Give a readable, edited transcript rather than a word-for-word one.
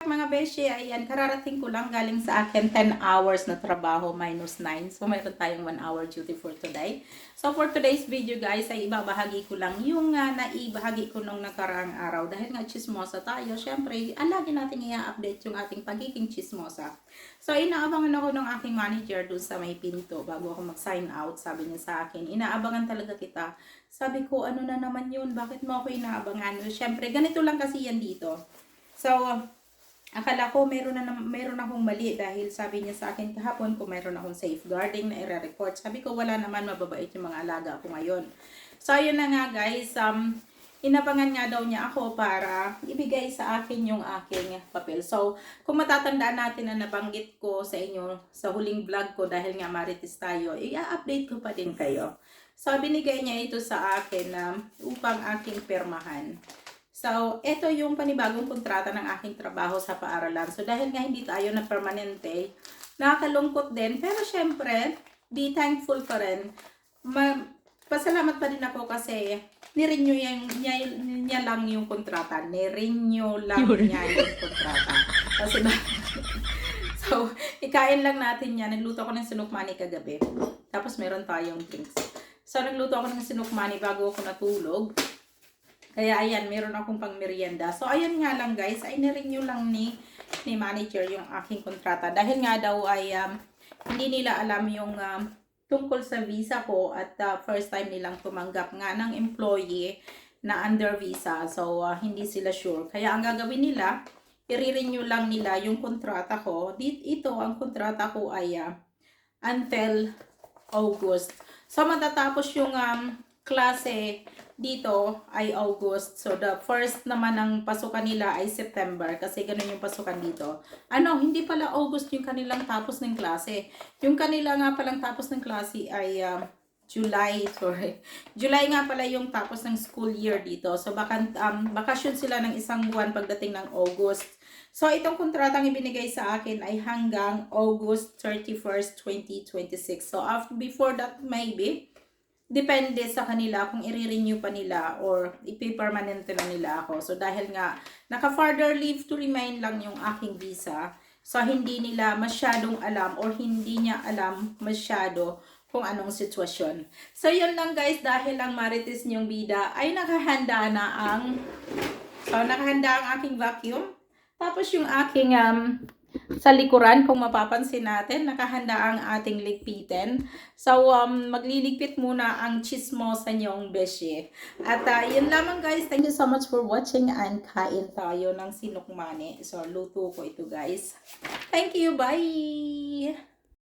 Mga beshi, ayan, kararating ko lang galing sa akin 10 hours na trabaho minus 9. So, mayroon tayong 1 hour duty for today. So, for today's video guys, ay ibabahagi ko lang yung naibahagi ko nung nakaraang araw. Dahil nga chismosa tayo, syempre, lagi natin i-update yung ating pagiging chismosa. So, inaabangan ako ng aking manager dun sa may pinto bago ako mag-sign out. Sabi niya sa akin, inaabangan talaga kita. Sabi ko, ano na naman yun? Bakit mo ako inaabangan? Syempre, ganito lang kasi yan dito. So, akala ko meron akong mali dahil sabi niya sa akin kahapon kung meron akong safeguarding na i-report. Sabi ko wala naman, mababait yung mga alaga ko ngayon. So ayun na nga guys, inabangan nga daw niya ako para ibigay sa akin yung aking papel. So kung matatandaan natin na nabanggit ko sa inyo sa huling vlog ko dahil nga marites tayo, i-update ko pa din kayo. So binigay niya ito sa akin upang aking pirmahan. So, ito yung panibagong kontrata ng aking trabaho sa paaralan. So, dahil nga hindi tayo na permanente, nakakalungkot din. Pero syempre, be thankful pa rin. Pasalamat pa din ako kasi nirenew niya lang yung kontrata. Nirenew lang niya yung kontrata. Kasi so, ikain lang natin yan. Nagluto ako ng sinukmani kagabi. Tapos meron tayong drinks. So, nagluto ako ng sinukmani bago ako natulog. Kaya ayan, meron akong pang merienda. So ayan nga lang guys, ay nirenew lang ni manager yung aking kontrata. Dahil nga daw ay hindi nila alam yung tungkol sa visa ko at first time nilang tumanggap nga ng employee na under visa. So hindi sila sure. Kaya ang gagawin nila, i-renew lang nila yung kontrata ko. Ito, ang kontrata ko ay until August. So matatapos yung klase dito ay August. So, the first naman ng pasukan nila ay September. Kasi ganun yung pasukan dito. Hindi pala August yung kanilang tapos ng klase. Yung kanila nga palang tapos ng klase ay July. Sorry. July nga pala yung tapos ng school year dito. So, bakasyon sila ng isang buwan pagdating ng August. So, itong kontratang ibinigay sa akin ay hanggang August 31st, 2026. So, before that maybe, depende sa kanila kung i-renew pa nila or ipipermanente na nila ako. So, dahil nga, naka-further leave to remain lang yung aking visa. So, hindi nila masyadong alam or hindi niya alam masyado kung anong sitwasyon. So, yun lang guys, dahil ang marites niyong bida ay nakahanda ang aking vacuum. Tapos yung aking sa likuran, kung mapapansin natin, nakahanda ang ating ligpitin. So, magliligpit muna ang chismosa niyong beshi. At yun lamang guys. Thank you so much for watching and kain tayo ng sinukmani. So, luto ko ito guys. Thank you. Bye!